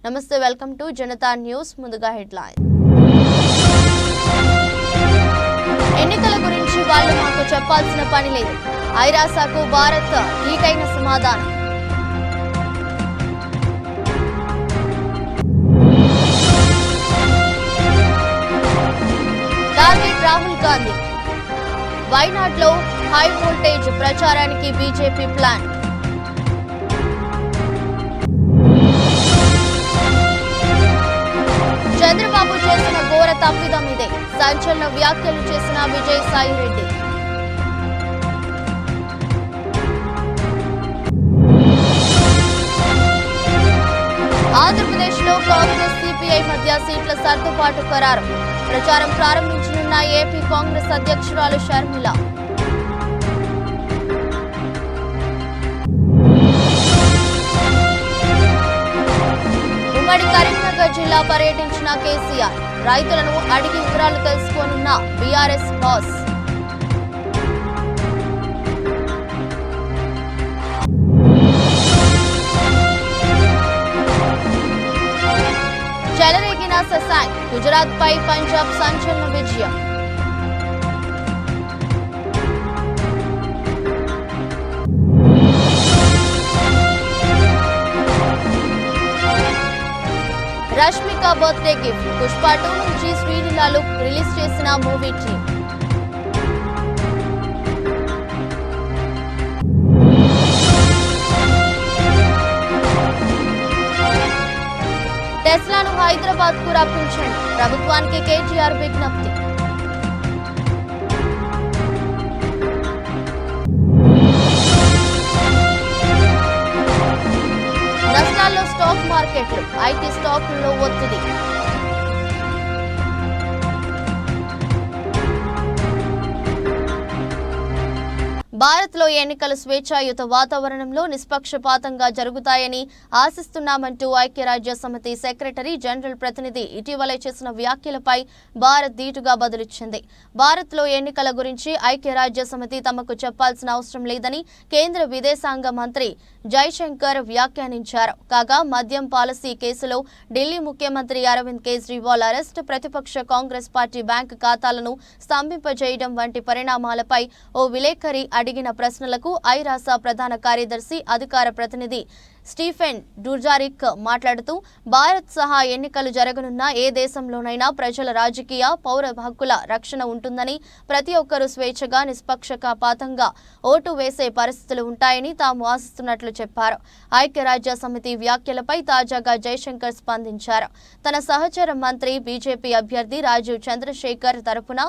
నమస్తే, welcome to Janata news. ముందుగా headline. ఎన్నికల గురించి వాళ్ళు మాకు చెప్పాల్సిన పని లేదు. ఐరాసకు భారత్ ధీటైన సమాధానం. టార్గెట్ రాహుల్ గాంధీ. వైనాడ్లో హై వోల్టేజ్ ప్రచారానికి బీజేపీ ప్లాన్. చంద్రబాబు చేసిన ఘోర తప్పిదం ఇదే. సంచలన వ్యాఖ్యలు చేసిన విజయసాయిరెడ్డి. ఆంధ్రప్రదేశ్లో కాంగ్రెస్ సిపిఐ మధ్య సీట్ల సర్దుబాటు ఖరారు. ప్రచారం ప్రారంభించనున్న ఏపీ కాంగ్రెస్ అధ్యక్షురాలు షర్మిల. ఉమ్మడి కరీంనగర్ జిల్లా పర్యటించిన కేసీఆర్. రైతులను అడిగి వివరాలు తెలుసుకోనున్న బీఆర్ఎస్ బాస్. చెలరేగిన శశాంక్. గుజరాత్ పై పంజాబ్ సంచలన విజయం. Rashmika birthday gift. పుష్ప 2 నుంచి శ్రీలీల లుక్ రిలీజ్ చేసిన మూవీ టీమ్. టెస్లాను హైదరాబాద్ కు రప్పించండి. ప్రభుత్వానికి కేటీఆర్ విజ్ఞప్తి. నష్టాల్లో స్టాక్ మార్కెట్లు. ఐటీ స్టాకుల్లో ఒత్తిడి. భారత్లో ఎన్నికలు స్వేచ్ఛాయుత వాతావరణంలో నిష్పక్షపాతంగా జరుగుతాయని ఆశిస్తున్నామంటూ ఐక్యరాజ్య సమితి సెక్రటరీ జనరల్ ప్రతినిధి ఇటీవలే చేసిన వ్యాఖ్యలపై భారత్ ధీటుగా బదులిచ్చింది. భారత్లో ఎన్నికల గురించి ఐక్యరాజ్య సమితి తమకు చెప్పాల్సిన అవసరం లేదని కేంద్ర విదేశాంగ మంత్రి జైశంకర్ వ్యాఖ్యానించారు. కాగా మద్యం పాలసీ కేసులో ఢిల్లీ ముఖ్యమంత్రి అరవింద్ కేజ్రీవాల్ అరెస్ట్, ప్రతిపక్ష కాంగ్రెస్ పార్టీ బ్యాంకు ఖాతాలను స్తంభింపజేయడం వంటి పరిణామాలపై ఓ విలేకరి అడిగిన ప్రశ్నలకు ఐరాస ప్రధాన కార్యదర్శి అధికార ప్రతినిధి స్టీఫెన్ డుజారిక్ మాట్లాడుతూ భారత్ సహా ఎన్నికలు జరగనున్న ఏ దేశంలోనైనా ప్రజల రాజకీయ పౌర హక్కుల రక్షణ ఉంటుందని, ప్రతి ఒక్కరూ స్వేచ్ఛగా నిష్పక్షపాతంగా ఓటు వేసే పరిస్థితులు ఉంటాయని తాము ఆశిస్తున్నట్లు చెప్పారు. ఐక్యరాజ్య సమితి వ్యాఖ్యలపై తాజాగా జైశంకర్ స్పందించారు. తన సహచర మంత్రి బీజేపీ అభ్యర్థి రాజీవ్ చంద్రశేఖర్ తరపున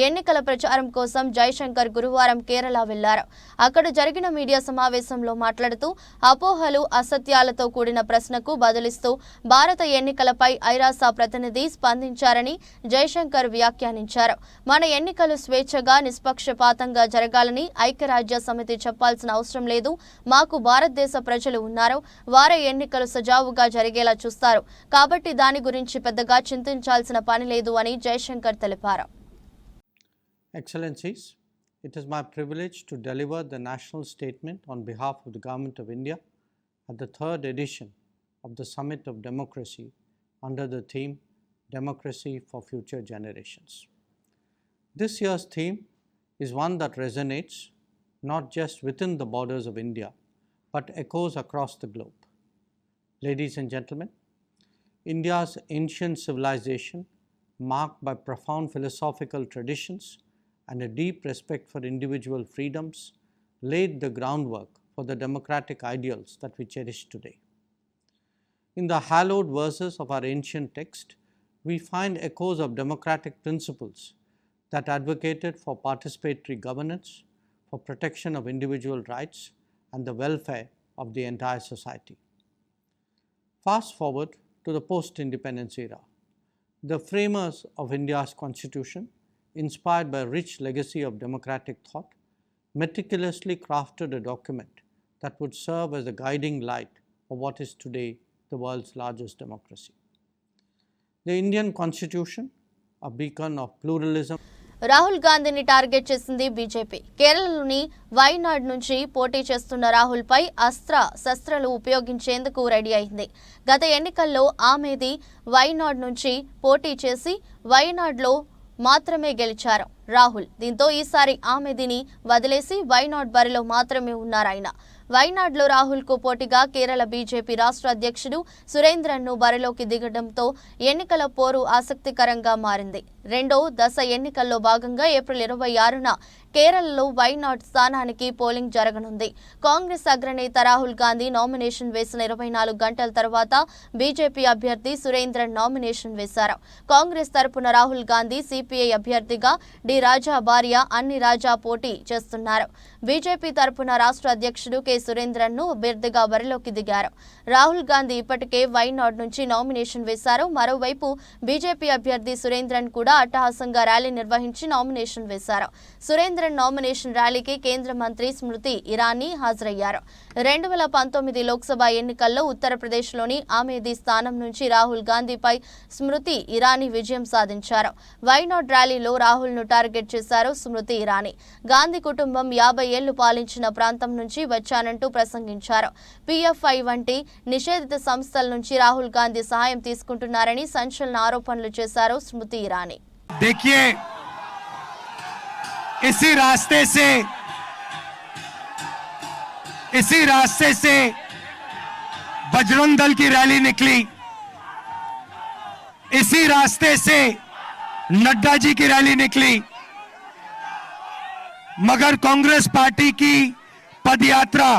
ఎన్నికల ప్రచారం కోసం జైశంకర్ గురువారం కేరళ వెళ్లారు. అక్కడ జరిగిన మీడియా సమావేశంలో మాట్లాడుతూ అపోహలు, అసత్యాలతో కూడిన ప్రశ్నకు బదులిస్తూ భారత ఎన్నికలపై ఐరాస ప్రతినిధి స్పందించారని జైశంకర్ వ్యాఖ్యానించారు. మన ఎన్నికలు స్వేచ్ఛగా నిష్పక్షపాతంగా జరగాలని ఐక్యరాజ్య సమితి చెప్పాల్సిన అవసరం లేదు. మాకు భారతదేశ ప్రజలు ఉన్నారు. వారే ఎన్నికలు సజావుగా జరిగేలా చూస్తారు. కాబట్టి దాని గురించి పెద్దగా చింతించాల్సిన పని లేదు అని జైశంకర్ తెలిపారు. Excellencies, it is my privilege to deliver the national statement on behalf of the Government of India at the third edition of the Summit of Democracy under the theme Democracy for Future Generations. This year's theme is one that resonates not just within the borders of India but echoes across the globe. Ladies and gentlemen, India's ancient civilization, marked by profound philosophical traditions and a deep respect for individual freedoms, laid the groundwork for the democratic ideals that we cherish today. In the hallowed verses of our ancient text, we find echoes of democratic principles that advocated for participatory governance, for protection of individual rights, and the welfare of the entire society. Fast forward to the post-independence era. The framers of India's constitution, inspired by a rich legacy of democratic thought, meticulously crafted a document that would serve as a guiding light of what is today the world's largest democracy. The Indian Constitution, a beacon of pluralism. Rahul గాంధీని target చేసింది BJP. కేరళలోని వైనాడ్ నుంచి పోటీ చేస్తున్న రాహుల్ పై శస్త్రాలు ఉపయోగించేందుకు ready అయింది. గత ఎన్నికల్లో ఆమెది వైనాడ్ నుంచి పోటీ చేసి వైనాడ్లో మాత్రమే గెలిచారు రాహుల్. దీంతో ఈసారి ఆమెదిని వదిలేసి వైనాడ్ బరిలో మాత్రమే ఉన్నారాయన. వైనాడ్లో రాహుల్కు పోటీగా కేరళ బీజేపీ రాష్ట్ర అధ్యక్షుడు సురేంద్రన్ను బరిలోకి దిగడంతో ఎన్నికల పోరు ఆసక్తికరంగా మారింది. రెండో దశ ఎన్నికల్లో భాగంగా ఏప్రిల్ 26న కేరళలో వైనాడ్ స్థానానికి పోలింగ్ జరగనుంది. కాంగ్రెస్ అగ్రనేత రాహుల్ గాంధీ నామినేషన్ వేసిన 24 గంటల తర్వాత బీజేపీ అభ్యర్థి సురేంద్రన్ నామినేషన్ వేశారు. కాంగ్రెస్ తరపున రాహుల్ గాంధీ, సిపిఐ అభ్యర్థిగా డి రాజా భార్య అన్ని రాజా పోటీ చేస్తున్నారు. బీజేపీ తరపున రాష్ట్ర అధ్యక్షుడు కె సురేంద్రన్ను అభ్యర్థిగా బరిలోకి దిగారు. రాహుల్ గాంధీ ఇప్పటికే వైనాడ్ నుంచి నామినేషన్ వేశారు. మరోవైపు బీజేపీ అభ్యర్థి సురేంద్రన్ కూడా అట్టహాసంగా ర్యాలీ నిర్వహించి నామినేషన్ వేశారు. సురేంద్రన్ నామినేషన్ ర్యాలీకి కేంద్ర మంత్రి స్మృతి ఇరానీ హాజరయ్యారు. 2019 లోక్సభ ఎన్నికల్లో ఉత్తరప్రదేశ్లోని ఆమేథీ స్థానం నుంచి రాహుల్ గాంధీపై స్మృతి ఇరానీ విజయం సాధించారు. వైనాడ్ ర్యాలీలో రాహుల్ను టార్గెట్ చేశారు స్మృతి ఇరానీ. గాంధీ కుటుంబం 50 ఏళ్లు పాలించిన ప్రాంతం నుంచి వచ్చానంటూ ప్రసంగించారు. పీఎఫ్ఐ వంటి నిషేధిత సంస్థల నుంచి రాహుల్ గాంధీ సహాయం తీసుకుంటున్నారని సంచలన ఆరోపణలు చేశారు స్మృతి ఇరానీ. देखिए, इसी रास्ते से बजरंग दल की रैली निकली, इसी रास्ते से नड्डा जी की रैली निकली, मगर कांग्रेस पार्टी की पदयात्रा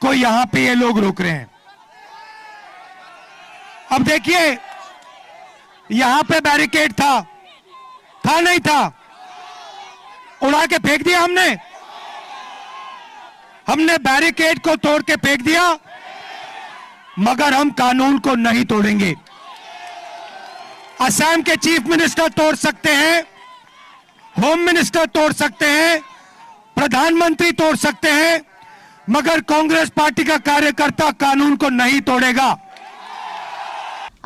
को यहां पे ये लोग रोक रहे हैं. अब देखिए, यहां पे बैरिकेड था नहीं था, उड़ा के फेंक दिया हमने बैरिकेड को तोड़ के फेंक दिया, मगर हम कानून को नहीं तोड़ेंगे. असम के चीफ मिनिस्टर तोड़ सकते हैं, होम मिनिस्टर तोड़ सकते हैं, प्रधानमंत्री तोड़ सकते हैं, मगर कांग्रेस पार्टी का कार्यकर्ता कानून को नहीं तोड़ेगा.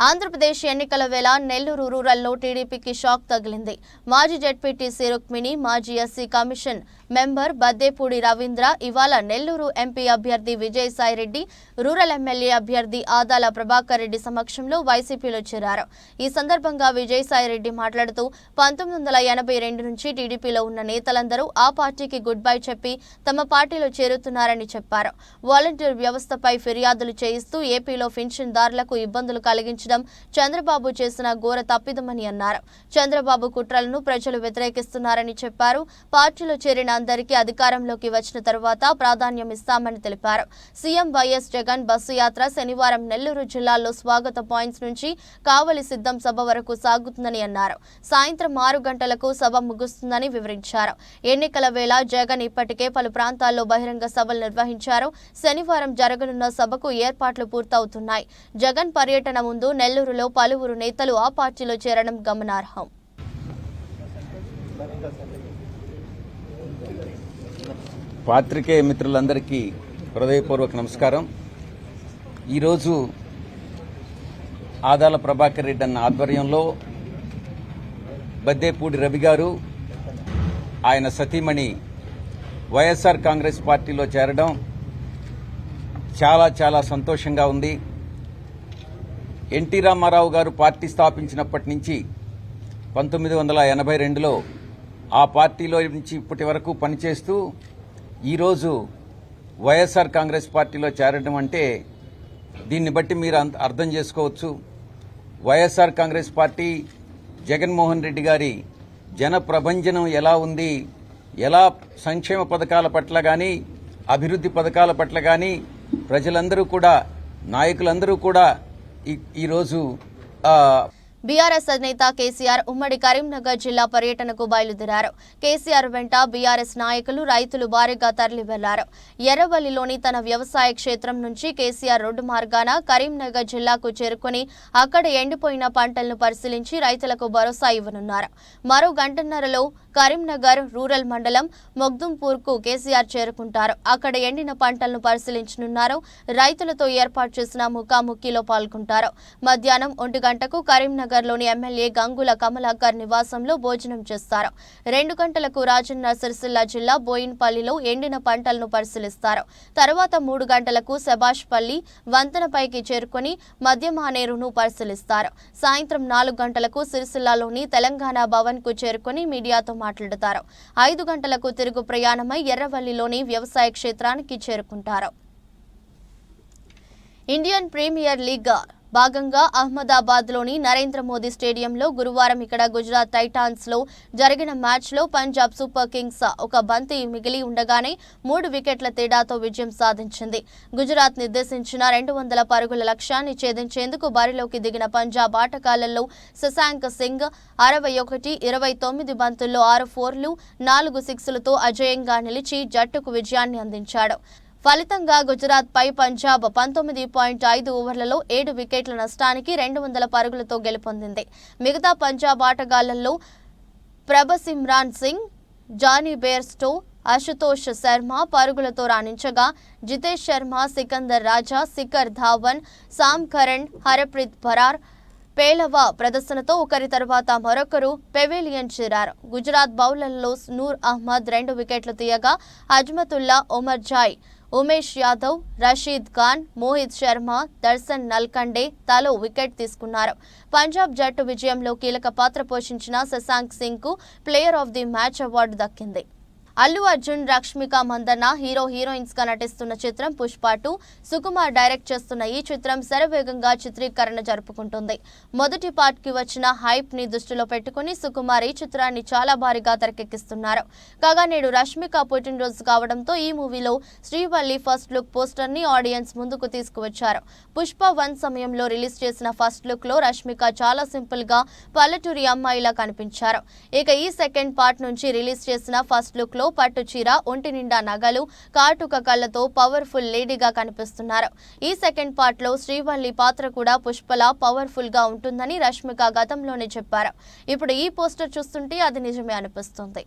ఆంధ్రప్రదేశ్ ఎన్నికల వేళ నెల్లూరు రూరల్లో టీడీపీకి షాక్ తగిలింది. మాజీ జెడ్పీటీసీ రుక్మిణి, మాజీ SC commission member Baddepudi Ravindra ఇవాళ నెల్లూరు ఎంపీ అభ్యర్థి విజయసాయిరెడ్డి, రూరల్ ఎమ్మెల్యే అభ్యర్థి ఆదాల ప్రభాకర్ రెడ్డి సమక్షంలో వైసీపీలో చేరారు. ఈ సందర్భంగా విజయసాయిరెడ్డి మాట్లాడుతూ 1982 నుంచి టీడీపీలో ఉన్న నేతలందరూ ఆ పార్టీకి గుడ్ బై చెప్పి తమ పార్టీలో చేరుతున్నారని చెప్పారు. వాలంటీర్ వ్యవస్థపై ఫిర్యాదులు చేయిస్తూ ఏపీలో పింఛన్దారులకు ఇబ్బందులు కలిగించడం చంద్రబాబు చేసిన ఘోర తప్పిదమని అన్నారు. చంద్రబాబు కుట్రలను ప్రజలు వ్యతిరేకిస్తున్నారని చెప్పారు. పార్టీలో చేరిన అందరికీ అధికారంలోకి వచ్చిన తర్వాత ప్రాధాన్యం ఇస్తామని తెలిపారు. సీఎం వైఎస్ జగన్ బస్సు యాత్ర శనివారం నెల్లూరు జిల్లాలో స్వాగత పాయింట్స్ నుంచి కావలి సిద్ధం సభ వరకు సాగుతుందని అన్నారు. సాయంత్రం 6 గంటలకు సభ ముగుస్తుందని వివరించారు. ఎన్నికల వేళ జగన్ ఇప్పటికే పలు ప్రాంతాల్లో బహిరంగ సభలు నిర్వహించారు. శనివారం జరగనున్న సభకు ఏర్పాట్లు పూర్తవుతున్నాయి. జగన్ పర్యటన ముందు నెల్లూరులో పలువురు నేతలు ఆ పార్టీలో చేరడం గమనార్హం. పాత్రికేయ మిత్రులందరికీ హృదయపూర్వక నమస్కారం. ఈరోజు ఆదాల ప్రభాకర్ రెడ్డి అన్న ఆధ్వర్యంలో బద్దేపూడి రవి గారు, ఆయన సతీమణి వైఎస్ఆర్ కాంగ్రెస్ పార్టీలో చేరడం చాలా చాలా సంతోషంగా ఉంది. ఎన్టీ రామారావు గారు పార్టీ స్థాపించినప్పటి నుంచి 1982లో ఆ పార్టీలో నుంచి ఇప్పటి వరకు పనిచేస్తూ ఈరోజు వైఎస్ఆర్ కాంగ్రెస్ పార్టీలో చేరడం అంటే దీన్ని బట్టి మీరు అర్థం చేసుకోవచ్చు. వైఎస్ఆర్ కాంగ్రెస్ పార్టీ జగన్మోహన్ రెడ్డి గారి జన ప్రభంజనం ఎలా ఉంది, ఎలా సంక్షేమ పథకాల పట్ల కానీ అభివృద్ధి పథకాల పట్ల కానీ ప్రజలందరూ కూడా, నాయకులందరూ కూడా ఈరోజు బీఆర్ఎస్ అధినేత కేసీఆర్ ఉమ్మడి కరీంనగర్ జిల్లా పర్యటనకు బయలుదేరారు. కేసీఆర్ వెంట బీఆర్ఎస్ నాయకులు, రైతులు భారీగా తరలి వెళ్లారు. ఎర్రవల్లిలోని తన వ్యవసాయ క్షేత్రం నుంచి కేసీఆర్ రోడ్డు మార్గాన కరీంనగర్ జిల్లాకు చేరుకుని అక్కడ ఎండిపోయిన పంటలను పరిశీలించి రైతులకు భరోసా ఇవ్వనున్నారు. మరో గంటన్నరలో కరీంనగర్ రూరల్ మండలం మొగ్దుంపూర్కు కేసీఆర్ చేరుకుంటారు. అక్కడ ఎండిన పంటలను పరిశీలించనున్నారు. రైతులతో ఏర్పాటు చేసిన ముఖాముఖిలో పాల్గొంటారు. మధ్యాహ్నం 1 గంటకు కరీంనగర్ నగర్లోని ఎమ్మెల్యే గంగుల కమలాకర్ నివాసంలో భోజనం చేస్తారు. 2 గంటలకు రాజన్న సిరిసిల్ల జిల్లా బోయిన్పల్లిలో ఎండిన పంటలను పరిశీలిస్తారు. తర్వాత 3 గంటలకు శబాష్పల్లి వంతెనపైకి చేరుకుని మధ్య మానేరును పరిశీలిస్తారు. సాయంత్రం 4 గంటలకు సిరిసిల్లలోని తెలంగాణ భవన్ కు చేరుకుని మీడియాతో మాట్లాడతారు. 5 గంటలకు తిరుగు ప్రయాణమై ఎర్రవల్లిలోని వ్యవసాయ క్షేత్రానికి చేరుకుంటారు. ఇండియన్ ప్రీమియర్ లీగ్ భాగంగా అహ్మదాబాద్లోని నరేంద్ర మోదీ స్టేడియంలో గురువారం ఇక్కడ గుజరాత్ టైటాన్స్ లో జరిగిన మ్యాచ్లో పంజాబ్ సూపర్ కింగ్స్ ఒక బంతి మిగిలి ఉండగానే 3 వికెట్ల తేడాతో విజయం సాధించింది. గుజరాత్ నిర్దేశించిన 200 పరుగుల లక్ష్యాన్ని ఛేదించేందుకు బరిలోకి దిగిన పంజాబ్ ఆటగాళ్లలో శశాంక్ సింగ్ 61, 29 బంతుల్లో 6 ఫోర్లు 4 సిక్స్లతో అజేయంగా నిలిచి జట్టుకు విజయాన్ని అందించాడు. ఫలితంగా గుజరాత్ పై పంజాబ్ 19.5 ఓవర్లలో 7 వికెట్ల నష్టానికి 200 పరుగులతో గెలుపొందింది. మిగతా పంజాబ్ ఆటగాళ్లలో ప్రభసిమ్రాన్ సింగ్, జానీ బేర్స్టో, అశుతోష్ శర్మ పరుగులతో రాణించగా జితేష్ శర్మ, సికందర్ రాజా, శిఖర్ ధావన్, సామ్ కరణ్, హరప్రీత్ బరార్ పేలవ ప్రదర్శనతో ఒకరి తర్వాత మరొకరు పెవిలియన్ చేరారు. గుజరాత్ బౌలర్లలో నూర్ అహ్మద్ 2 వికెట్లు తీయగా అజ్మతుల్లా, ఒమర్ జాయ్, ఉమేష్ యాదవ్, రషీద్ ఖాన్, మోహిత్ శర్మ, దర్శన్ నల్కండే తలో వికెట్ తీసుకున్నారు. పంజాబ్ జట్టు విజయంలో కీలక పాత్ర పోషించిన శశాంక్ సింగ్ కు player of the match award దక్కింది. అల్లు అర్జున్, రష్మిక మందన్న హీరోయిన్స్ గా నటిస్తున్న చిత్రం పుష్ప 2 సుకుమార్ డైరెక్ట్ చేస్తున్న ఈ చిత్రం శరవేగంగా చిత్రీకరణ జరుపుకుంటుంది. మొదటి పార్ట్ కి వచ్చిన హైప్ ని దృష్టిలో పెట్టుకుని సుకుమార్ ఈ చిత్రాన్ని చాలా భారీగా తెరకెక్కిస్తున్నారు. కాగా నేడు రష్మిక పుట్టినరోజు కావడంతో ఈ మూవీలో శ్రీవల్లి ఫస్ట్ లుక్ పోస్టర్ ని ఆడియన్స్ ముందుకు తీసుకువచ్చారు. పుష్ప 1 సమయంలో రిలీజ్ చేసిన ఫస్ట్ లుక్ లో రష్మిక చాలా సింపుల్ గా పల్లెటూరి అమ్మాయిలా కనిపించారు. ఇక ఈ సెకండ్ పార్ట్ నుంచి రిలీజ్ చేసిన ఫస్ట్ లుక్ లో పట్టు చీర, ఒంటి నిండా నగలు, కాటుక కళ్ళతో పవర్ఫుల్ లేడీగా కనిపిస్తున్నారు. ఈ సెకండ్ పార్ట్ లో శ్రీవల్లి పాత్ర కూడా పుష్పలా పవర్ఫుల్ గా ఉంటుందని రష్మిక గతంలోనే చెప్పారు. ఇప్పుడు ఈ పోస్టర్ చూస్తుంటే అది నిజమే అనిపిస్తుంది.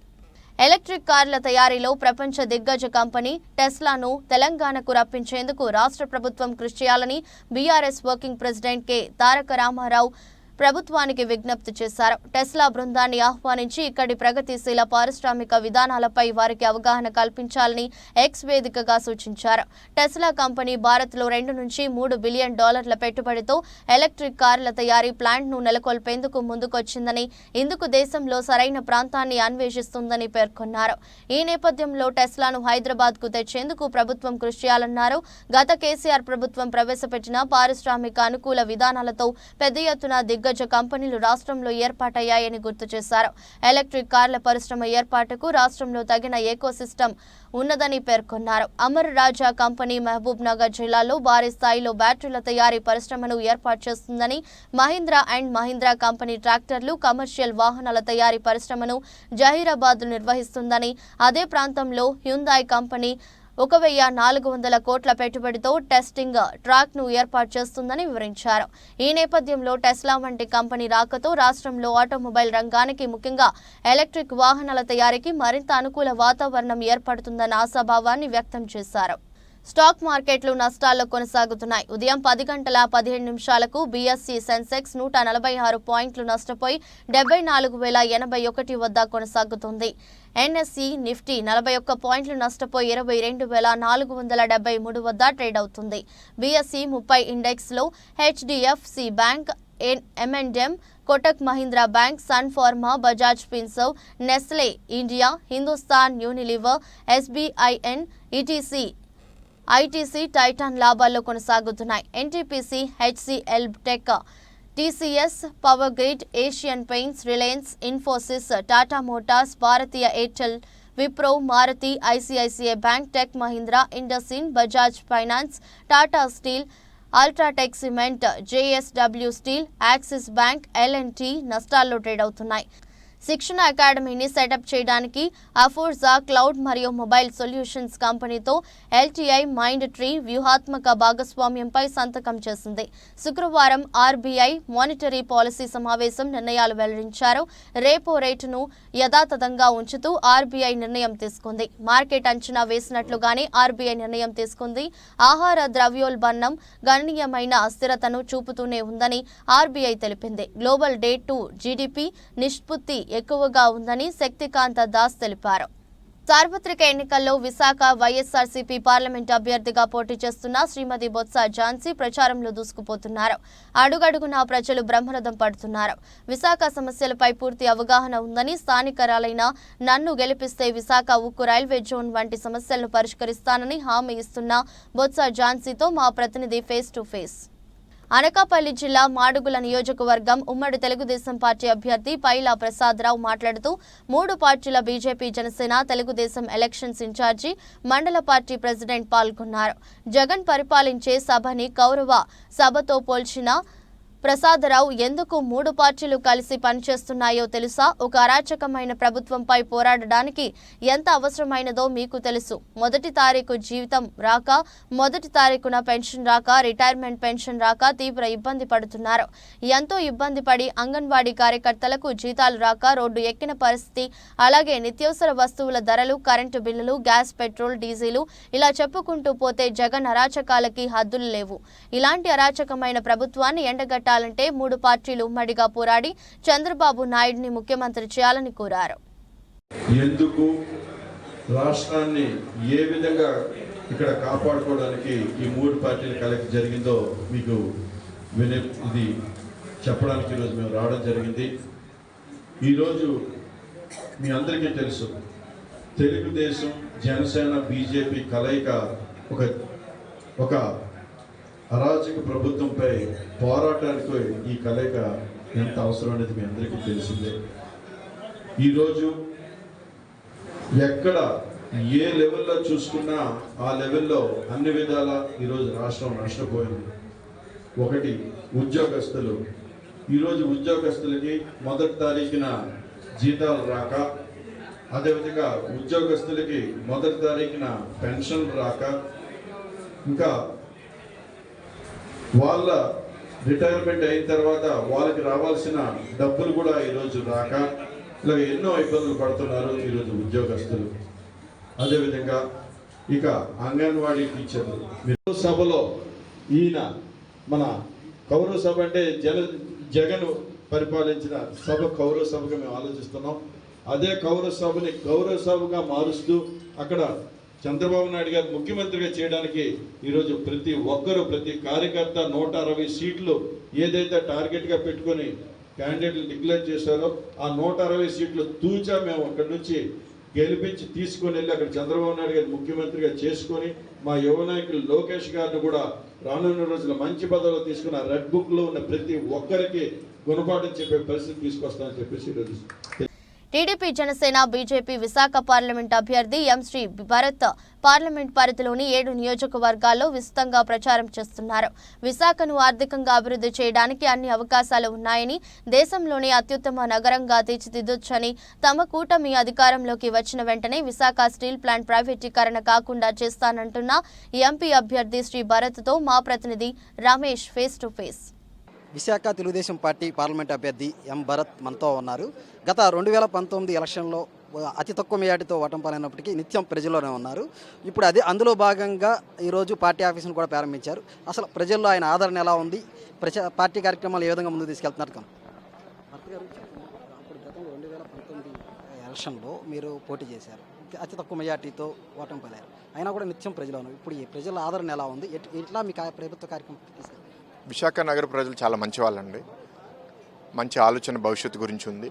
ఎలక్ట్రిక్ కార్ల తయారీలో ప్రపంచ దిగ్గజ కంపెనీ టెస్లాను తెలంగాణకు రప్పించేందుకు రాష్ట్ర ప్రభుత్వం కృషి చేయాలని బీఆర్ఎస్ వర్కింగ్ ప్రెసిడెంట్ కె తారక రామారావు ప్రభుత్వానికి విజ్ఞప్తి చేశారు. టెస్లా బృందాన్ని ఆహ్వానించి ఇక్కడి ప్రగతిశీల పారిశ్రామిక విధానాలపై వారికి అవగాహన కల్పించాలని ఎక్స్ వేదికగా సూచించారు. టెస్లా కంపెనీ భారత్లో 2 నుంచి $3 బిలియన్ పెట్టుబడితో ఎలక్ట్రిక్ కార్ల తయారీ ప్లాంట్ను నెలకొల్పేందుకు ముందుకొచ్చిందని, ఇందుకు దేశంలో సరైన ప్రాంతాన్ని అన్వేషిస్తుందని పేర్కొన్నారు. ఈ నేపథ్యంలో టెస్లాను హైదరాబాద్కు తెచ్చేందుకు ప్రభుత్వం కృషి చేయాలన్నారు. గత కేసీఆర్ ప్రభుత్వం ప్రవేశపెట్టిన పారిశ్రామిక అనుకూల విధానాలతో పెద్ద ఎత్తున దిగ్గజ కంపెనీలు రాష్ట్రంలో ఏర్పాటయ్యాయని గుర్తు చేశారు. ఎలక్ట్రిక్ కార్ల పరిశ్రమ ఏర్పాటుకు రాష్ట్రంలో తగిన ఎకోసిస్టమ్ ఉన్నదని పేర్కొన్నారు. అమర్ రాజా కంపెనీ మహబూబ్ నగర్ జిల్లాలో భారీ స్థాయిలో బ్యాటరీల తయారీ పరిశ్రమను ఏర్పాటు చేస్తుందని, మహీంద్రా అండ్ మహీంద్రా కంపెనీ ట్రాక్టర్లు, కమర్షియల్ వాహనాల తయారీ పరిశ్రమను జహీరాబాద్ నిర్వహిస్తుందని, అదే ప్రాంతంలో హ్యుందాయ్ కంపెనీ 1,400 కోట్ల పెట్టుబడితో టెస్టింగ్ ట్రాక్ ను ఏర్పాటు చేస్తుందని వివరించారు. ఈ నేపథ్యంలో టెస్లా వంటి కంపెనీ రాకతో రాష్ట్రంలో ఆటోమొబైల్ రంగానికి, ముఖ్యంగా ఎలక్ట్రిక్ వాహనాల తయారీకి మరింత అనుకూల వాతావరణం ఏర్పడుతుందన్న ఆశాభావాన్ని వ్యక్తం చేశారు. స్టాక్ మార్కెట్లు నష్టాల్లో కొనసాగుతున్నాయి. ఉదయం 10 గంటల 15 నిమిషాలకు బీఎస్ఈ సెన్సెక్స్ 146 పాయింట్లు నష్టపోయి 74,081 వద్ద కొనసాగుతుంది. ఎన్ఎస్ఈ నిఫ్టీ 41 పాయింట్లు నష్టపోయి 22,473 వద్ద ట్రేడ్ అవుతుంది. బీఎస్ఈ 30 ఇండెక్స్ లో HDFC Bank, M&M, Kotak Mahindra Bank, Sun Pharma, Bajaj Finserv, Nestle India, Hindustan Unilever, SBIN, ఈటీసీ, ఐటీసీ, టైటాన్ లాభాల్లో కొనసాగుతున్నాయి. NTPC, HCL Tech, TCS, Power Grid, Asian Paints, Reliance, Infosys, Tata Motors, Bharatiya Airtel, Wipro, Maruti, ICICI Bank, Tech Mahindra, IndusInd, Bajaj Finance, Tata Steel, UltraTech Cement, JSW Steel, Axis Bank, L&T నష్టాల్లో trade అవుతున్నాయి. శిక్షణ అకాడమీని setup చేయడానికి అఫోర్జా cloud మరియు మొబైల్ సొల్యూషన్స్ కంపెనీతో ఎల్టీఐ మైండ్ ట్రీ వ్యూహాత్మక భాగస్వామ్యంపై సంతకం చేసింది. శుక్రవారం ఆర్బీఐ మానిటరీ పాలసీ సమావేశం నిర్ణయాలు వెల్లడించారు. రేపో రేటును యథాతథంగా ఉంచుతూ ఆర్బీఐ నిర్ణయం తీసుకుంది. మార్కెట్ అంచనా వేసినట్లుగానే ఆర్బీఐ నిర్ణయం తీసుకుంది. ఆహార ద్రవ్యోల్బణం గణనీయమైన స్థిరతను చూపుతూనే ఉందని ఆర్బీఐ తెలిపింది. గ్లోబల్ డే 2 జీడీపీ నిష్పత్తి ఎక్కువగా ఉందని శక్తికాంత దాస్ తెలిపారు. సార్వత్రిక ఎన్నికల్లో విశాఖ వైఎస్ఆర్సీపీ పార్లమెంట్ అభ్యర్థిగా పోటీ చేస్తున్న శ్రీమతి బొత్స ఝాన్సీ ప్రచారంలో దూసుకుపోతున్నారు. అడుగడుగునా ప్రజలు బ్రహ్మరథం పడుతున్నారు. విశాఖ సమస్యలపై పూర్తి అవగాహన ఉందని, స్థానికరాలైన నన్ను గెలిపిస్తే విశాఖ ఉక్కు రైల్వే జోన్ వంటి సమస్యలను పరిష్కరిస్తానని హామీ ఇస్తున్న బొత్స ఝాన్సీతో మా ప్రతినిధి ఫేస్ టు ఫేస్. అనకాపల్లి జిల్లా మాడుగుల నియోజకవర్గం ఉమ్మడి తెలుగుదేశం పార్టీ అభ్యర్థి పైలా ప్రసాదరావు మాట్లాడుతూ 3 పార్టీల BJP, Jana Sena, Telugu Desam elections incharge, మండల పార్టీ ప్రెసిడెంట్ పాల్గొన్నారు. జగన్ పరిపాలించే సభని కౌరవ సభతో పోల్చిన ప్రసాదరావు ఎందుకు 3 పార్టీలు కలిసి పనిచేస్తున్నాయో తెలుసా? ఒక అరాచకమైన ప్రభుత్వంపై పోరాడడానికి ఎంత అవసరమైనదో మీకు తెలుసు. 1వ తారీఖు జీవితం రాక, 1వ తారీఖున పెన్షన్ రాక, రిటైర్మెంట్ పెన్షన్ రాక తీవ్ర ఇబ్బంది పడుతున్నారు. ఎంతో ఇబ్బంది పడి అంగన్వాడీ కార్యకర్తలకు జీతాలు రాక రోడ్డు ఎక్కిన పరిస్థితి. అలాగే నిత్యావసర వస్తువుల ధరలు, కరెంటు బిల్లులు, గ్యాస్, పెట్రోల్, డీజిలు ఇలా చెప్పుకుంటూ పోతే జగన్ అరాచకాలకి హద్దులు లేవు. ఇలాంటి అరాచకమైన ప్రభుత్వాన్ని ఎండగట్ట అంటే 3 పార్టీలు ఉమ్మడిగా పోరాడి చంద్రబాబు నాయుడిని ముఖ్యమంత్రి చేయాలని కోరారు. ఎందుకు రాష్ట్రాన్ని ఏ విధంగా ఇక్కడ కాపాడుకోవడానికి ఈ 3 పార్టీల కలయిక జరిగిందో మీకు ఇది చెప్పడానికి ఈరోజు మేము రావడం జరిగింది. ఈరోజు మీ అందరికీ తెలుసు, తెలుగుదేశం, జనసేన, బీజేపీ కలయిక ఒక అరాచక ప్రభుత్వంపై పోరాటానికి ఈ కలయిక ఎంత అవసరం అనేది మీ అందరికీ తెలిసిందే. ఈరోజు ఎక్కడ ఏ లెవెల్లో చూసుకున్నా ఆ లెవెల్లో అన్ని విధాలా ఈరోజు రాష్ట్రం నష్టపోయింది. ఒకటి, ఉద్యోగస్తులు. ఈరోజు ఉద్యోగస్తులకి 1వ తారీఖున జీతాలు రాక, అదేవిధంగా ఉద్యోగస్తులకి 1వ తారీఖున పెన్షన్ రాక, ఇంకా వాళ్ళ రిటైర్మెంట్ అయిన తర్వాత వాళ్ళకి రావాల్సిన డబ్బులు కూడా ఈరోజు రాక, ఇలా ఎన్నో ఇబ్బందులు పడుతున్నారు ఈరోజు ఉద్యోగస్తులు. అదేవిధంగా ఇక అంగన్వాడీ టీచర్లు. సభలో ఈయన మన కౌరవ సభ అంటే జగన్ పరిపాలించిన సభ కౌరవ సభగా మేము ఆలోచిస్తున్నాం. అదే కౌరవ సభని గౌరవ సభగా మారుస్తూ అక్కడ చంద్రబాబు నాయుడు గారు ముఖ్యమంత్రిగా చేయడానికి ఈరోజు ప్రతి ఒక్కరూ, ప్రతి కార్యకర్త 160 సీట్లు ఏదైతే టార్గెట్గా పెట్టుకొని క్యాండిడేట్లు డిక్లేర్ చేశారో ఆ 160 సీట్లు తూచా మేము అక్కడి నుంచి గెలిపించి తీసుకొని వెళ్ళి అక్కడ చంద్రబాబు నాయుడు గారు ముఖ్యమంత్రిగా చేసుకొని మా యువ నాయకులు లోకేష్ గారిని కూడా రానున్న రోజుల్లో మంచి పదవిలో తీసుకుని ఆ రెడ్ బుక్లో ఉన్న ప్రతి ఒక్కరికి గుణపాఠం చెప్పే పరిస్థితి తీసుకొస్తామని చెప్పేసి ఈరోజు TDP, Janasena, BJP Visakha parliament అభ్యర్థి శ్రీ భరత్ పార్లమెంట్ పరిధిలోని 7 నియోజకవర్గాల్లో విస్తృతంగా ప్రచారం చేస్తున్నారు. విశాఖను ఆర్థికంగా అభివృద్ధి చేయడానికి అన్ని అవకాశాలు ఉన్నాయని, దేశంలోనే అత్యుత్తమ నగరంగా తీర్చిదిద్దొచ్చని, తమ కూటమి అధికారంలోకి వచ్చిన వెంటనే విశాఖ స్టీల్ ప్లాంట్ ప్రైవేటీకరణ కాకుండా చేస్తానంటున్న ఎంపీ అభ్యర్థి శ్రీ భరత్తో మా ప్రతినిధి Ramesh face to face. Visakha Telugu Desam party parliament అభ్యర్థి భరత్ మనతో ఉన్నారు. గత 2019 ఎలక్షన్లో అతి తక్కువ మెజార్టీతో ఓటమి పాలైనప్పటికీ నిత్యం ప్రజల్లోనే ఉన్నారు. ఇప్పుడు అందులో భాగంగా ఈరోజు పార్టీ ఆఫీసును కూడా ప్రారంభించారు. అసలు ప్రజల్లో ఆయన ఆదరణ ఎలా ఉంది, పార్టీ కార్యక్రమాలు ఏ విధంగా ముందుకు తీసుకెళ్తున్నారు? భరత్ గారు, అప్పుడు గతంలో 2019 ఎలక్షన్లో మీరు పోటీ చేశారు, అతి తక్కువ మెజార్టీతో ఓటమి పాలయ్యారు. అయినా కూడా నిత్యం ప్రజలు ఉన్నారు. ఇప్పుడు ఈ ప్రజల ఆదరణ ఎలా ఉంది, ఎట్లా మీ ప్రభుత్వ కార్యక్రమం తీసుకెళ్తారు? విశాఖ నగర ప్రజలు చాలా మంచి వాళ్ళండి. మంచి ఆలోచన భవిష్యత్తు గురించి ఉంది.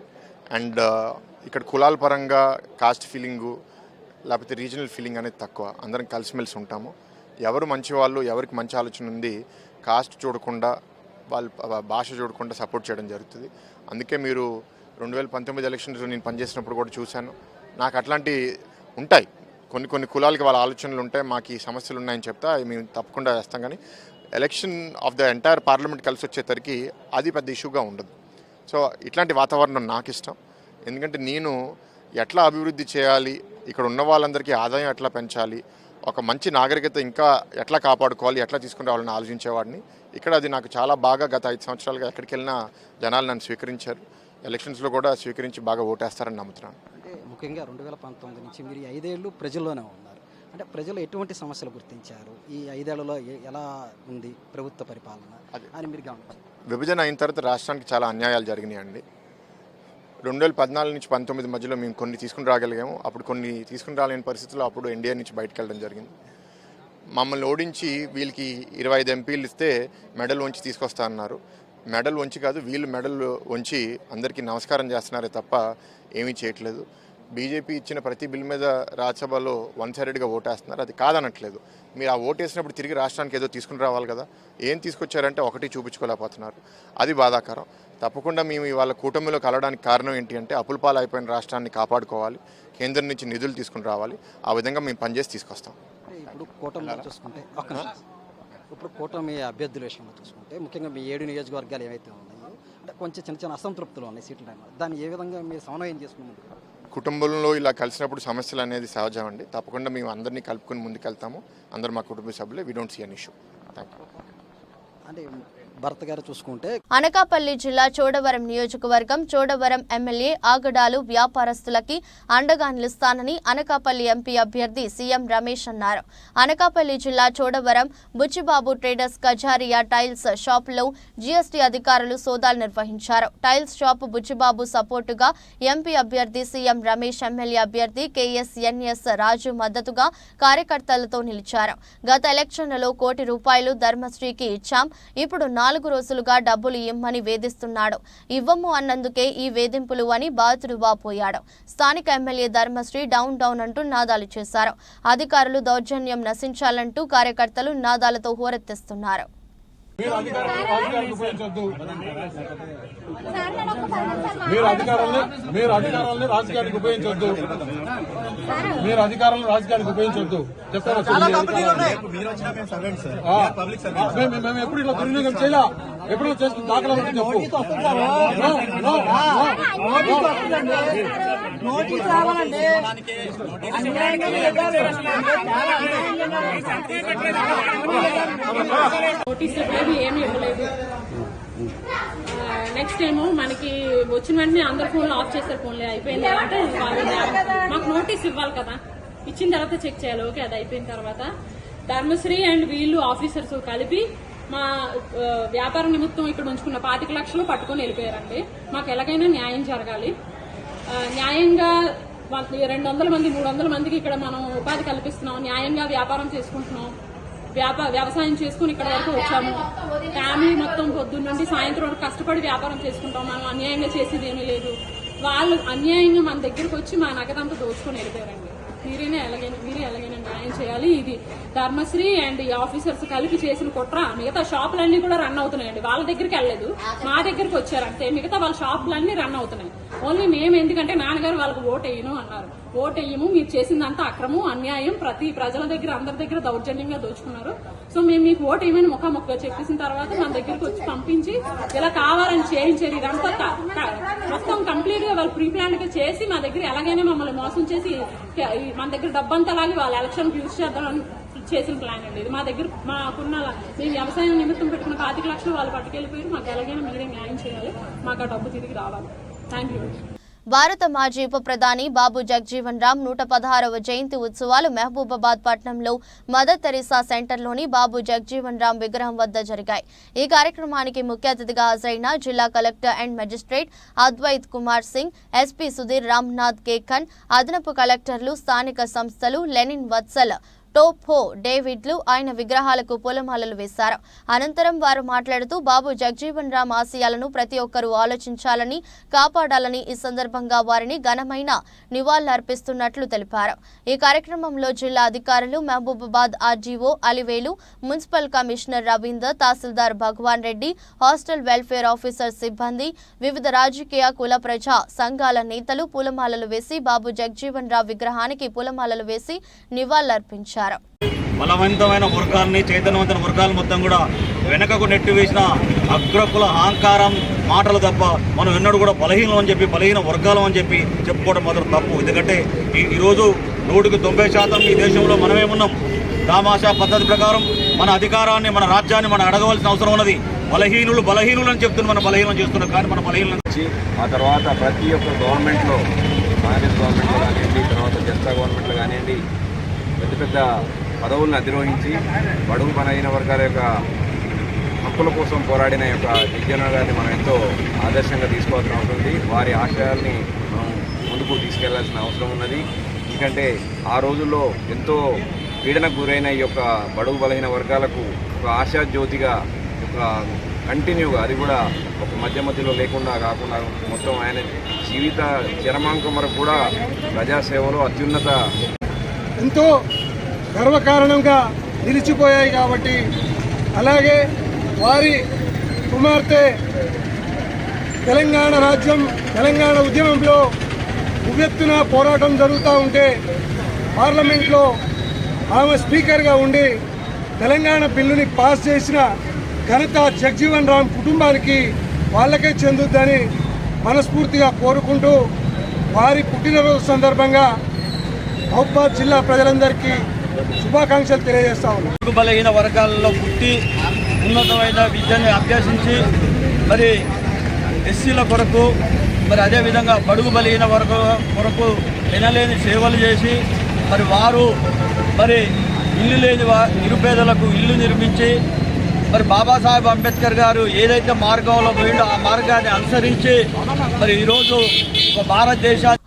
అండ్ ఇక్కడ కులాల పరంగా కాస్ట్ ఫీలింగు లేకపోతే రీజనల్ ఫీలింగ్ అనేది తక్కువ. అందరం కలిసిమెలిసి ఉంటాము. ఎవరు మంచి వాళ్ళు, ఎవరికి మంచి ఆలోచన ఉంది, కాస్ట్ చూడకుండా, వాళ్ళ భాష చూడకుండా సపోర్ట్ చేయడం జరుగుతుంది. అందుకే మీరు 2019 ఎలక్షన్స్ నేను పనిచేసినప్పుడు కూడా చూశాను. నాకు అట్లాంటి ఉంటాయి, కొన్ని కులాలకి వాళ్ళ ఆలోచనలు ఉంటాయి, మాకు ఈ సమస్యలు ఉన్నాయని చెప్తా మేము తప్పకుండా చేస్తాం. కానీ election of the entire parliament కలిసి వచ్చేసరికి అది పెద్ద ఇష్యూగా ఉండదు. సో ఇట్లాంటి వాతావరణం నాకు ఇష్టం. ఎందుకంటే నేను ఎట్లా అభివృద్ధి చేయాలి, ఇక్కడ ఉన్న వాళ్ళందరికీ ఆదాయం ఎట్లా పెంచాలి, ఒక మంచి నాగరికత ఇంకా ఎట్లా కాపాడుకోవాలి, ఎట్లా తీసుకుని రావాలని ఆలోచించేవాడిని. ఇక్కడ అది నాకు చాలా బాగా గత 5 సంవత్సరాలుగా ఎక్కడికి వెళ్ళినా జనాలు నన్ను స్వీకరించారు. ఎలక్షన్స్లో కూడా స్వీకరించి బాగా ఓటేస్తారని నమ్ముతున్నాను. అంటే ముఖ్యంగా 2019 నుంచి మీరు 5 ఏళ్ళు ప్రజల్లోనే ఉన్నారు. అంటే ప్రజలు ఎటువంటి సమస్యలు గుర్తించారు, ఈ 5 ఏళ్లలో ఎలా ఉంది ప్రభుత్వ పరిపాలన అని మీరు గమనించారు? విభజన అయిన తర్వాత రాష్ట్రానికి చాలా అన్యాయాలు జరిగినాయండి. 2014 నుంచి 19 మధ్యలో మేము కొన్ని తీసుకుని రాగలిగాము. అప్పుడు కొన్ని తీసుకుని రాలేని పరిస్థితుల్లో అప్పుడు ఎన్డీఏ నుంచి బయటకు వెళ్ళడం జరిగింది. మమ్మల్ని ఓడించి వీళ్ళకి 25 ఎంపీలు ఇస్తే మెడల్ వంచి తీసుకొస్తా అన్నారు. మెడల్ వంచి కాదు, వీళ్ళు మెడల్ వంచి అందరికీ నమస్కారం చేస్తున్నారే తప్ప ఏమీ చేయట్లేదు. బీజేపీ ఇచ్చిన ప్రతి బిల్ మీద రాజ్యసభలో 1 సైడెడ్గా ఓటేస్తున్నారు. అది కాదనట్లేదు. మీరు ఆ ఓటేసినప్పుడు తిరిగి రాష్ట్రానికి ఏదో తీసుకుని రావాలి కదా. ఏం తీసుకొచ్చారంటే ఒకటి చూపించుకోలేకపోతున్నారు. అది బాధాకరం. తప్పకుండా మేము ఇవాళ కూటమిలో కలవడానికి కారణం ఏంటి అంటే అప్పుల పాలు అయిపోయిన రాష్ట్రాన్ని కాపాడుకోవాలి, కేంద్రం నుంచి నిధులు తీసుకుని రావాలి. ఆ విధంగా మేము పనిచేసి తీసుకొస్తాం. ఇప్పుడు కూటమిలో చూసుకుంటే ఇప్పుడు కూటమి అభ్యర్థుల విషయంలో చూసుకుంటే ముఖ్యంగా మీ 7 నియోజకవర్గాలు ఏవైతే ఉన్నాయో అంటే కొంచెం చిన్న చిన్న అసంతృప్తులు ఉన్నాయి సీట్ల టైంలో. దాన్ని ఏ విధంగా మీరు సమన్వయం చేసుకున్నారు? కుటుంబంలో ఇలా కలిసినప్పుడు సమస్యలు అనేది సహజం అండి. తప్పకుండా మేము అందరినీ కలుపుకొని ముందుకెళ్తాము. అందరూ మా కుటుంబ సభ్యులే. We don't see an issue. Thank you. అంటే భర్త గారు చూసుకుంటే అనకాపల్లి జిల్లా చోడవరం నియోజకవర్గం చోడవరం ఎమ్మెల్యే ఆగడాలు వ్యాపారస్తులకి అండగా నిలుస్తానని అనకాపల్లి ఎంపీ అభ్యర్థి సీఎం రమేష్ అన్నారు. అనకాపల్లి జిల్లా చోడవరం బుచ్చిబాబు ట్రేడర్స్ కజారియా టైల్స్ షాపులో జీఎస్టీ అధికారులు సోదాలు నిర్వహించారు. టైల్స్ షాపు బుచ్చిబాబు సపోర్టుగా ఎంపీ అభ్యర్థి సీఎం రమేష్, ఎమ్మెల్యే అభ్యర్థి కేఎస్ఎన్ఎస్ రాజు మద్దతుగా కార్యకర్తలతో నిలిచారు. గత ఎలక్షన్లలో ₹1 కోటి ధర్మశ్రీకి ఇచ్చాం, ఇప్పుడు 4 రోజులుగా డబ్బులు ఇమ్మని వేధిస్తున్నాడు, ఇవ్వము అన్నందుకే ఈ వేధింపులు అని బాధితుడు వాపోయాడు. స్థానిక ఎమ్మెల్యే ధర్మశ్రీ డౌన్ డౌన్ అంటూ నినాదాలు చేశారు. అధికారులు దౌర్జన్యం నశించాలంటూ కార్యకర్తలు నినాదాలతో హోరెత్తిస్తున్నారు. మీరు అధికారాన్ని రాజకీయానికి ఉపయోగించొద్దు. మీరు అధికారాలను రాజకీయానికి ఉపయోగించొద్దు చెప్తారా? మేము ఎప్పుడు ఇట్లా దుర్వినియోగం చేయాలా? ఎప్పుడు చేసుకుని దాఖలా చెప్పు. నోటీస్ ఇవ్వలేదు, ఏమీ ఇవ్వలేదు. నెక్స్ట్ ఏమో మనకి వచ్చిన వెంటనే అందరు ఫోన్లు ఆఫ్ చేస్తారు. ఫోన్లే అయిపోయింది అంటే మాకు నోటీస్ ఇవ్వాలి కదా, ఇచ్చిన తర్వాత చెక్ చేయాలి. ఓకే, అది అయిపోయిన తర్వాత ధర్మశ్రీ అండ్ వీళ్ళు ఆఫీసర్స్ కలిపి మా వ్యాపార నిమిత్తం ఇక్కడ ఉంచుకున్న 25 లక్షలు పట్టుకొని వెళ్ళిపోయారండి. మాకు ఎలాగైనా న్యాయం జరగాలి. న్యాయంగా 200 మంది 300 మందికి ఇక్కడ మనం ఉపాధి కల్పిస్తున్నాం, న్యాయంగా వ్యాపారం చేసుకుంటున్నాం, వ్యవసాయం చేసుకుని ఇక్కడ వరకు వచ్చాము. ఫ్యామిలీ మొత్తం పొద్దున్న నుండి సాయంత్రం వరకు కష్టపడి వ్యాపారం చేసుకుంటాం. మనం అన్యాయంగా చేసేది ఏమీ లేదు. వాళ్ళు అన్యాయంగా మన దగ్గరకు వచ్చి మా నగదంతా దోచుకొని వెళ్ళిపోయారండి. మీరే ఎలాగైనా న్యాయం చేయాలి. ఇది ధర్మశ్రీ అండ్ ఈ ఆఫీసర్స్ కలిపి చేసిన కుట్ర. మిగతా షాపులన్నీ కూడా రన్ అవుతున్నాయండి. వాళ్ళ దగ్గరికి వెళ్ళలేదు, మా దగ్గరికి వచ్చారు అంతే. మిగతా వాళ్ళ షాపులన్నీ రన్ అవుతున్నాయి. ఓన్లీ మేము ఎందుకంటే నాన్నగారు వాళ్ళకి ఓటు వేయను అన్నారు. ఓటు వేయము, మీరు చేసిందంతా అక్రమం, అన్యాయం, ప్రజల దగ్గర అందరి దగ్గర దౌర్జన్యంగా దోచుకున్నారు. సో మేము మీకు ఓటు వేయమని ముఖాముఖిగా చెప్పేసిన తర్వాత మన దగ్గరికి వచ్చి పంపించి ఇలా కావాలని చేయించారు. ఇదంతా మొత్తం కంప్లీట్ గా వాళ్ళు ప్రీ ప్లాన్ గా చేసి మా దగ్గర ఎలాగైనా మమ్మల్ని మోసం చేసి మన దగ్గర డబ్బంతా లాగి వాళ్ళ ఎలక్షన్ యూజ్ చేద్దామని చేసిన ప్లాన్ అండి ఇది. మా దగ్గర మాకున్న మేము వ్యవసాయం నిమిత్తం పెట్టుకున్న 25 లక్షలు వాళ్ళు పట్టుకెళ్ళిపోయారు. మాకు ఎలాగైనా మీరే న్యాయం చేయాలి, మాకు ఆ డబ్బు తిరిగి రావాలి. Thank you. భారత మాజీ ఉప ప్రధాని బాబు జగజీవన్ రామ్ 116వ జయంతి ఉత్సవాలు మహబూబాబాద్ పట్టణంలో మదర్ తెరీసా సెంటర్లోని బాబు జగజీవన్ రామ్ విగ్రహం వద్ద జరిగాయి. ఈ కార్యక్రమానికి ముఖ్య అతిథిగా హాజరైన జిల్లా collector and magistrate Advait Kumar Singh, SP Sudhir Ramnath Kekhan, అదనపు కలెక్టర్లు, స్థానిక సంస్థలు, లెనిన్ వత్సల్, టోప్హో డేవిడ్లు ఆయన విగ్రహాలకు పూలమాలలు వేశారు. అనంతరం వారు మాట్లాడుతూ బాబు జగజీవన్ రామ్ ఆశయాలను ప్రతి ఒక్కరూ ఆలోచించాలని, కాపాడాలని ఈ సందర్భంగా వారిని ఘనమైన నివాళులర్పిస్తున్నట్లు తెలిపారు. ఈ కార్యక్రమంలో జిల్లా అధికారులు, మహబూబాబాద్ ఆర్జీఓ Alivelu, municipal commissioner Ravinder, tahsildar Bhagwan Reddy, hostel welfare officer సిబ్బంది, వివిధ రాజకీయ కుల ప్రజా సంఘాల నేతలు పూలమాలలు వేసి బాబు జగజీవన్ రామ్ విగ్రహానికి పూలమాలలు వేసి నివాళులర్పించారు. బలవంతమైన వర్గాన్ని, చైతన్యవంతమైన వర్గాలు మొత్తం కూడా వెనకకు నెట్టివేసిన అగ్రకుల అహంకారం మాటలు తప్ప మనం ఎన్నడూ కూడా బలహీనం అని చెప్పి బలహీన వర్గాలం అని చెప్పి చెప్పుకోవడం మాత్రం తప్పు. ఎందుకంటే ఈరోజు 100% ఈ దేశంలో మనమేమున్నాం. దామాషా పద్ధతి ప్రకారం మన అధికారాన్ని మన రాజ్యాన్ని మనం అడగవలసిన అవసరం ఉన్నది. బలహీనులు అని చెప్తున్నారు, మన బలహీనం చేస్తున్నారు. కానీ మన బలహీనం ఆ తర్వాత ప్రతి ఒక్క గవర్నమెంట్లో, కాంగ్రెస్ గవర్నమెంట్లో కానివ్వండి, తర్వాత జనతా గవర్నమెంట్లో కానివ్వండి, పెద్ద పెద్ద పదవులను అధిరోహించి బడుగు బలహీన వర్గాల యొక్క హక్కుల కోసం పోరాడిన యొక్క దిగ్జన గారిని మనం ఎంతో ఆదర్శంగా తీసుకోవాల్సిన అవసరం ఉంది. వారి ఆశయాల్ని మనం ముందుకు తీసుకెళ్లాల్సిన అవసరం ఉన్నది. ఎందుకంటే ఆ రోజుల్లో ఎంతో పీడనకు గురైన ఈ యొక్క బడుగు బలహీన వర్గాలకు ఒక ఆశాజ్యోతిగా ఒక కంటిన్యూగా, అది కూడా ఒక మధ్యలో లేకుండా కాకుండా మొత్తం ఆయన జీవిత చరమాంకం వరకు కూడా ప్రజాసేవలో అత్యున్నత ఎంతో గర్వకారణంగా నిలిచిపోయాయి. కాబట్టి అలాగే వారి కుమార్తె తెలంగాణ రాజ్యం, తెలంగాణ ఉద్యమంలో ఉవ్వెత్తున పోరాటం జరుగుతూ ఉంటే పార్లమెంట్లో ఆమె స్పీకర్గా ఉండి తెలంగాణ బిల్లుని పాస్ చేసిన ఘనత జగ్జీవన్ రామ్ కుటుంబానికి వాళ్ళకే చెందుద్దని మనస్ఫూర్తిగా కోరుకుంటూ వారి పుట్టినరోజు సందర్భంగా మహబూబాబాద్ జిల్లా ప్రజలందరికీ శుభాకాంక్షలు తెలియజేస్తా ఉన్నాం. బలహీన వర్గాల్లో పుట్టి ఉన్నతమైన విద్యను అభ్యసించి మరి ఎస్సీల కొరకు, మరి అదేవిధంగా బడుగు బలహీన వర్గాల కొరకు వినలేని సేవలు చేసి మరి వారు మరి ఇల్లు లేని నిరుపేదలకు ఇల్లు నిర్మించి మరి బాబాసాహెబ్ అంబేద్కర్ గారు ఏదైతే మార్గంలో పోయిండో ఆ మార్గాన్ని అనుసరించి మరి ఈరోజు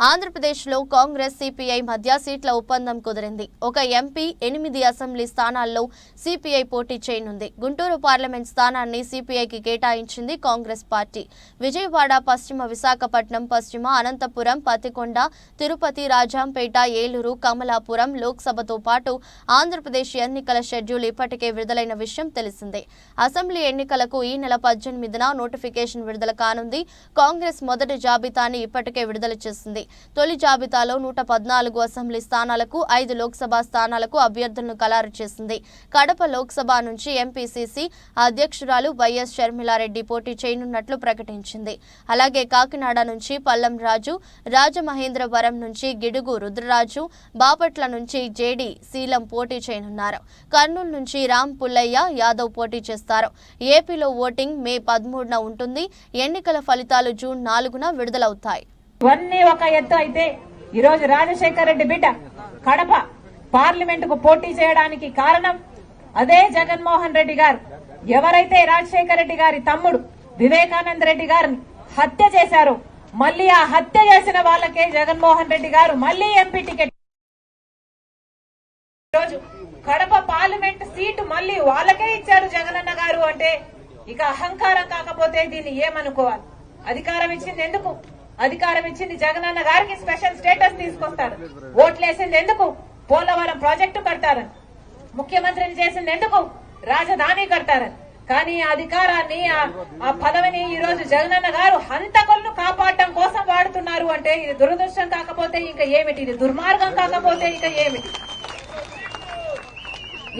ఆంధ్రప్రదేశ్లో కాంగ్రెస్ సిపిఐ మధ్య సీట్ల ఒప్పందం కుదిరింది. ఒక ఎంపీ, 8 అసెంబ్లీ స్థానాల్లో సిపిఐ పోటీ చేయనుంది. గుంటూరు పార్లమెంట్ స్థానాన్ని సిపిఐకి కేటాయించింది కాంగ్రెస్ పార్టీ. విజయవాడ, పశ్చిమ విశాఖపట్నం, పశ్చిమ అనంతపురం, పతికొండ, తిరుపతి, రాజాంపేట, ఏలూరు, కమలాపురం లోక్సభతో పాటు ఆంధ్రప్రదేశ్ ఎన్నికల షెడ్యూల్ ఇప్పటికే విడుదలైన విషయం తెలిసిందే. అసెంబ్లీ ఎన్నికలకు ఈ నెల 18న నోటిఫికేషన్ విడుదల కానుంది. కాంగ్రెస్ మొదటి జాబితాని ఇప్పటికే విడుదల చేసింది. తొలి జాబితాలో 114 అసెంబ్లీ స్థానాలకు, 5 లోక్సభ స్థానాలకు అభ్యర్థులను ఖరారు చేసింది. కడప లోక్సభ నుంచి ఎంపీసీసీ అధ్యక్షురాలు వైఎస్ షర్మిలారెడ్డి పోటీ చేయనున్నట్లు ప్రకటించింది. అలాగే కాకినాడ నుంచి పల్లం రాజు, రాజమహేంద్రవరం నుంచి గిడుగు రుద్రరాజు, బాపట్ల నుంచి జేడీ శీలం పోటీ చేయనున్నారు. కర్నూలు నుంచి రామ్ పుల్లయ్య యాదవ్ పోటీ చేస్తారు. ఏపీలో ఓటింగ్ మే 13న ఉంటుంది. ఎన్నికల ఫలితాలు జూన్ 4న విడుదలవుతాయి. ఇవన్నీ ఒక ఎత్తు అయితే ఈరోజు రాజశేఖర రెడ్డి బిడ్డ కడప పార్లమెంటుకు పోటీ చేయడానికి కారణం అదే జగన్మోహన్ రెడ్డి గారు. ఎవరైతే రాజశేఖర రెడ్డి గారి తమ్ముడు వివేకానంద రెడ్డి గారిని హత్య చేశారో, మళ్లీ ఆ హత్య చేసిన వాళ్ళకే జగన్మోహన్ రెడ్డి గారు మళ్లీ ఎంపీ టికెట్, ఈరోజు కడప పార్లమెంట్ సీటు మళ్లీ వాళ్ళకే ఇచ్చారు జగనన్న గారు. అంటే ఇక అహంకారం కాకపోతే దీన్ని ఏమనుకోవాలి? అధికారం ఇచ్చింది ఎందుకు? అధికారం ఇచ్చింది జగనన్న గారికి స్పెషల్ స్టేటస్ తీసుకొస్తారు. ఓట్లేసింది ఎందుకు? పోలవరం ప్రాజెక్టు కడతారని. ముఖ్యమంత్రిని చేసింది ఎందుకు? రాజధాని కడతారని. కానీ ఆ అధికారాన్ని, ఆ పదవిని ఈ రోజు జగనన్న గారు హంతకులను కాపాడటం కోసం వాడుతున్నారు. అంటే ఇది దురదృష్టం కాకపోతే ఇంకా ఏమిటి? ఇది దుర్మార్గం కాకపోతే ఇంకా ఏమిటి?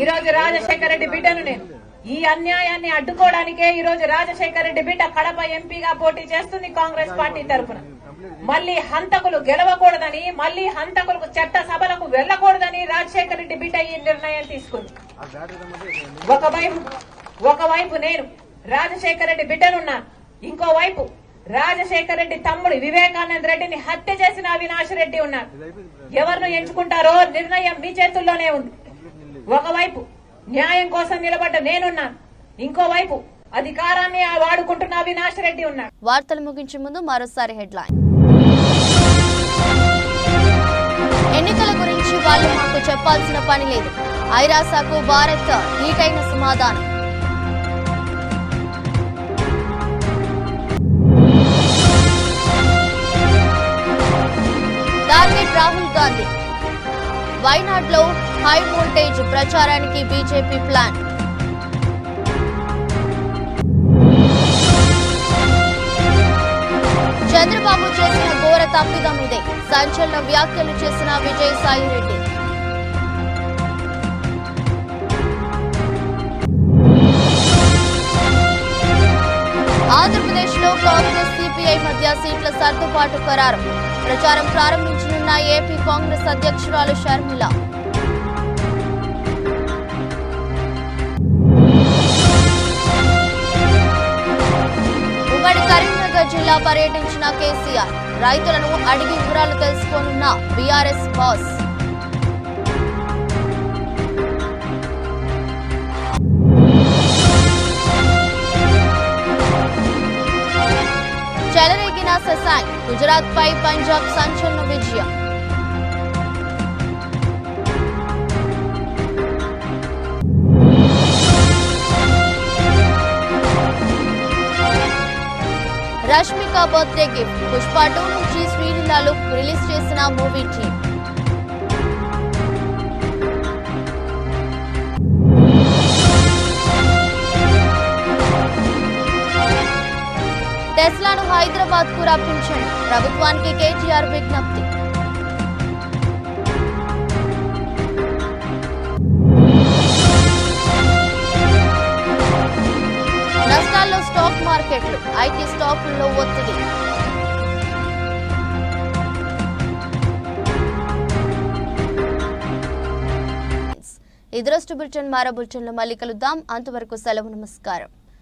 ఈ రోజు రాజశేఖర రెడ్డి బిడ్డను నేను ఈ అన్యాయాన్ని అడ్డుకోవడానికే ఈ రోజు రాజశేఖర రెడ్డి బిడ్డ కడప ఎంపీగా పోటీ చేస్తుంది కాంగ్రెస్ పార్టీ తరఫున. మళ్లీ హంతకులు గెలవకూడదని, మళ్లీ హంతకులకు చట్ట సభలకు వెళ్లకూడదని రాజశేఖర రెడ్డి బిడ్డ ఈ నిర్ణయం తీసుకుంది. ఒకవైపు నేను రాజశేఖర రెడ్డి బిడ్డనున్నాను, ఇంకోవైపు రాజశేఖర రెడ్డి తమ్ముడు వివేకానంద రెడ్డిని హత్య చేసిన అవినాష్ రెడ్డి ఉన్నారు. ఎవరిని ఎంచుకుంటారో నిర్ణయం మీ చేతుల్లోనే ఉంది. ఒకవైపు న్యాయం కోసం నిలబడ్డ నేనున్నాను, ఇంకోవైపు అధికారాన్ని వాడుకుంటున్న అవినాష్ రెడ్డి ఉన్నాడు. వార్తలు ముగించే ముందు మరోసారి హెడ్లైన్. ఎన్నికల గురించి వాళ్ళు మాకు చెప్పాల్సిన పని లేదు. ఐరాసాకు భారత్ ధీటైన సమాధానం. టార్గెట్ రాహుల్ గాంధీ. వైనాడ్లో హై వోల్టేజ్ ప్రచారానికి బీజేపీ ప్లాన్. చంద్రబాబు చేసిన ఘోర తప్పిదం ఇదే. సంచలన వ్యాఖ్యలు చేసిన విజయసాయిరెడ్డి. ఆంధ్రప్రదేశ్లో కాంగ్రెస్ సిపిఐ మధ్య సీట్ల సర్దుబాటు ఖరారు. ప్రచారం ప్రారంభించనున్న ఏపీ కాంగ్రెస్ అధ్యక్షురాలు షర్మిల. ఉమ్మడి కరీంనగర్ జిల్లా పర్యటించిన కేసీఆర్. రైతులను అడిగి వివరాలు తెలుసుకోనున్న బీఆర్ఎస్ బాస్. చెలరేగిన శశాంక్. గుజరాత్ పై పంజాబ్ సంచలన విజయం. Rashmika birthday gift. పుష్ప 2 నుంచి శ్రీలీల లుక్ రిలీజ్ చేసిన మూవీ టీమ్. టెస్లాను హైదరాబాద్ కు రప్పించండి. ప్రభుత్వానికి కేటీఆర్ విజ్ఞప్తి. నష్టాల్లో స్టాక్ మార్కెట్లు. ఐటీ స్టాకుల్లో ఒత్తిడి. ఇది రోజు బులెటిన్. మరో బులెటిన్లో మళ్ళీ కలుద్దాం. అంతవరకు సెలవు. నమస్కారం.